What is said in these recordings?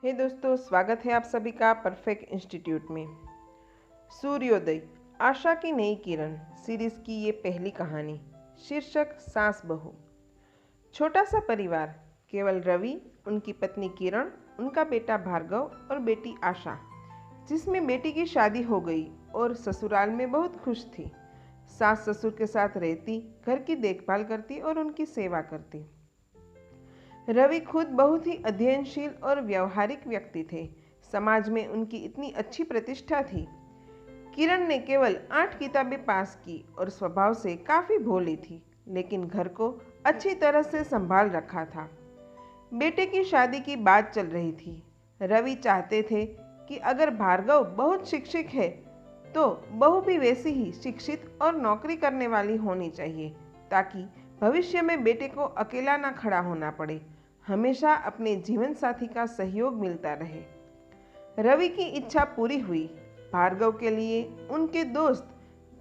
हे दोस्तों, स्वागत है आप सभी का परफेक्ट इंस्टीट्यूट में। सूर्योदय, आशा की नई किरण सीरीज की ये पहली कहानी, शीर्षक सास बहू। छोटा सा परिवार, केवल रवि, उनकी पत्नी किरण, उनका बेटा भार्गव और बेटी आशा, जिसमें बेटी की शादी हो गई और ससुराल में बहुत खुश थी। सास ससुर के साथ रहती, घर की देखभाल करती और उनकी सेवा करती। रवि खुद बहुत ही अध्ययनशील और व्यवहारिक व्यक्ति थे। समाज में उनकी इतनी अच्छी प्रतिष्ठा थी। किरण ने केवल 8 किताबें पास की और स्वभाव से काफ़ी भोली थी, लेकिन घर को अच्छी तरह से संभाल रखा था। बेटे की शादी की बात चल रही थी। रवि चाहते थे कि अगर भार्गव बहुत शिक्षित है तो बहू भी वैसी ही शिक्षित और नौकरी करने वाली होनी चाहिए, ताकि भविष्य में बेटे को अकेला ना खड़ा होना पड़े, हमेशा अपने जीवन साथी का सहयोग मिलता रहे। रवि की इच्छा पूरी हुई। भार्गव के लिए उनके दोस्त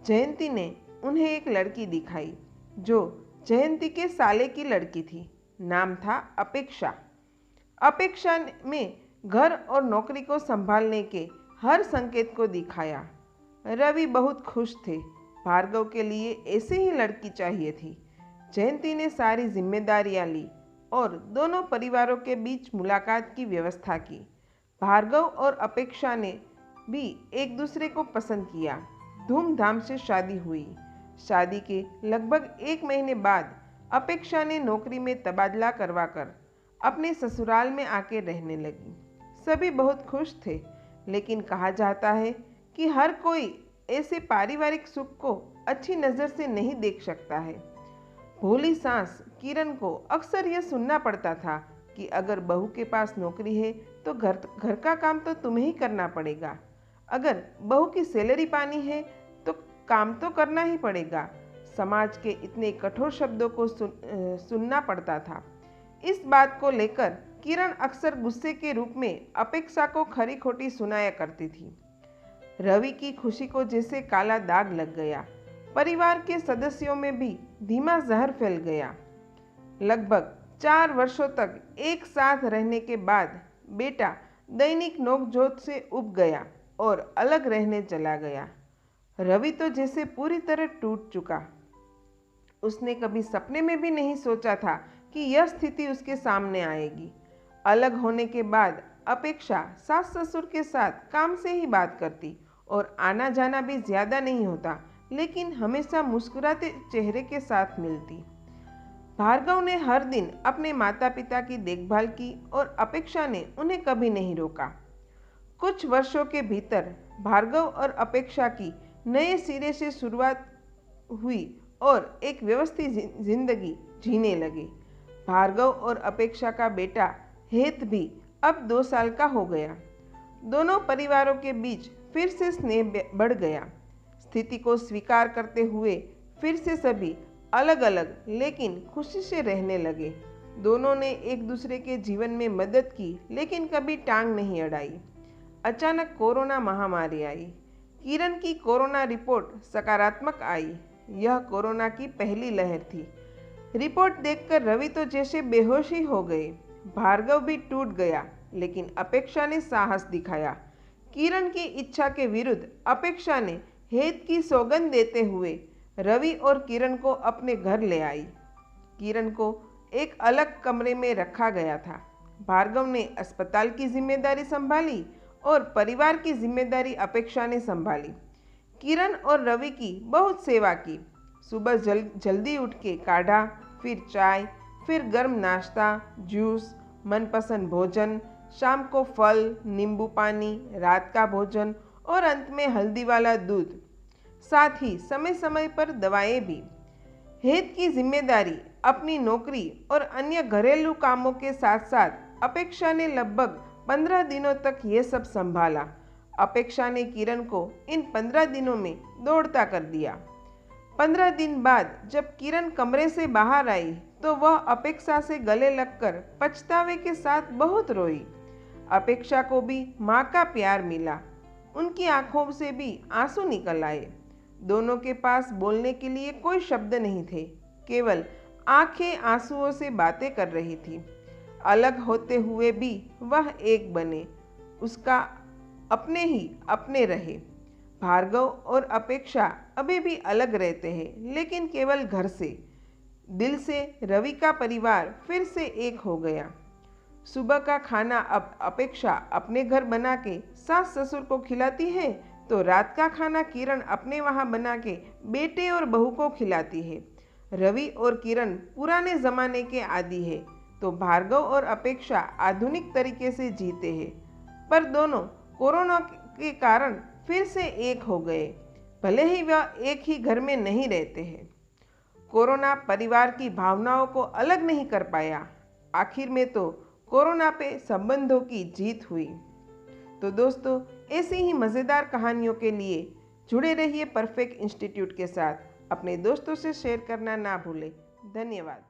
जयंती ने उन्हें एक लड़की दिखाई, जो जयंती के साले की लड़की थी। नाम था अपेक्षा। अपेक्षा में घर और नौकरी को संभालने के हर संकेत को दिखाया। रवि बहुत खुश थे। भार्गव के लिए ऐसी ही लड़की चाहिए थी। जयंती ने सारी जिम्मेदारियां ली और दोनों परिवारों के बीच मुलाकात की व्यवस्था की। भार्गव और अपेक्षा ने भी एक दूसरे को पसंद किया। धूमधाम से शादी हुई। शादी के लगभग 1 महीने बाद अपेक्षा ने नौकरी में तबादला करवाकर अपने ससुराल में आके रहने लगी। सभी बहुत खुश थे, लेकिन कहा जाता है कि हर कोई ऐसे पारिवारिक सुख को अच्छी नज़र से नहीं देख सकता है। भोली सास किरण को अक्सर यह सुनना पड़ता था कि अगर बहू के पास नौकरी है तो घर का काम तो तुम्हें ही करना पड़ेगा। अगर बहू की सैलरी पानी है तो काम तो करना ही पड़ेगा। समाज के इतने कठोर शब्दों को सुनना पड़ता था। इस बात को लेकर किरण अक्सर गुस्से के रूप में अपेक्षा को खरी खोटी सुनाया करती थी। रवि की खुशी को जैसे काला दाग लग गया। परिवार के सदस्यों में भी धीमा जहर फैल गया। लगभग 4 वर्षों तक एक साथ रहने के बाद बेटा दैनिक नोकझोंक से उब गया और अलग रहने चला गया। रवि तो जैसे पूरी तरह टूट चुका। उसने कभी सपने में भी नहीं सोचा था कि यह स्थिति उसके सामने आएगी। अलग होने के बाद अपेक्षा सास ससुर के साथ काम से ही बात करती और आना जाना भी ज़्यादा नहीं होता, लेकिन हमेशा मुस्कुराते चेहरे के साथ मिलती। भार्गव ने हर दिन अपने माता पिता की देखभाल की और अपेक्षा ने उन्हें कभी नहीं रोका। कुछ वर्षों के भीतर भार्गव और अपेक्षा की नए सिरे से शुरुआत हुई और एक व्यवस्थित जिंदगी जीने लगे। भार्गव और अपेक्षा का बेटा हेत भी अब 2 साल का हो गया। दोनों परिवारों के बीच फिर से स्नेह बढ़ गया। स्थिति को स्वीकार करते हुए फिर से सभी अलग अलग लेकिन खुशी से रहने लगे। दोनों ने एक दूसरे के जीवन में मदद की, लेकिन कभी टांग नहीं अड़ाई। अचानक कोरोना महामारी आई। किरण की कोरोना रिपोर्ट सकारात्मक आई। यह कोरोना की पहली लहर थी। रिपोर्ट देखकर रवि तो जैसे बेहोश ही हो गए। भार्गव भी टूट गया, लेकिन अपेक्षा ने साहस दिखाया। किरण की इच्छा के विरुद्ध अपेक्षा ने हेत की सौगंध देते हुए रवि और किरण को अपने घर ले आई। किरण को एक अलग कमरे में रखा गया था। भार्गव ने अस्पताल की जिम्मेदारी संभाली और परिवार की जिम्मेदारी अपेक्षा ने संभाली। किरण और रवि की बहुत सेवा की। सुबह जल्दी उठ के काढ़ा, फिर चाय, फिर गर्म नाश्ता, जूस, मनपसंद भोजन, शाम को फल, नींबू पानी, रात का भोजन और अंत में हल्दी वाला दूध। साथ ही समय समय पर दवाएं भी। हेत की जिम्मेदारी, अपनी नौकरी और अन्य घरेलू कामों के साथ साथ अपेक्षा ने लगभग 15 दिनों तक ये सब संभाला। अपेक्षा ने किरण को इन 15 दिनों में दौड़ता कर दिया। 15 दिन बाद जब किरण कमरे से बाहर आई तो वह अपेक्षा से गले लगकर पछतावे के साथ बहुत रोई। अपेक्षा को भी माँ का प्यार मिला। उनकी आंखों से भी आंसू निकल आए। दोनों के पास बोलने के लिए कोई शब्द नहीं थे, केवल आंखें आंसुओं से बातें कर रही थी। अलग होते हुए भी वह एक बने, उसका अपने ही अपने रहे। भार्गव और अपेक्षा अभी भी अलग रहते हैं, लेकिन केवल घर से। दिल से रवि का परिवार फिर से एक हो गया। सुबह का खाना अब अपेक्षा अपने घर बना के सास ससुर को खिलाती है, तो रात का खाना किरण अपने वहाँ बना के बेटे और बहू को खिलाती है। रवि और किरण पुराने जमाने के आदी है, तो भार्गव और अपेक्षा आधुनिक तरीके से जीते हैं। पर दोनों कोरोना के कारण फिर से एक हो गए, भले ही वह एक ही घर में नहीं रहते हैं। कोरोना परिवार की भावनाओं को अलग नहीं कर पाया। आखिर में तो कोरोना पे संबंधों की जीत हुई। तो दोस्तों, ऐसी ही मज़ेदार कहानियों के लिए जुड़े रहिए परफेक्ट इंस्टीट्यूट के साथ। अपने दोस्तों से शेयर करना ना भूलें। धन्यवाद।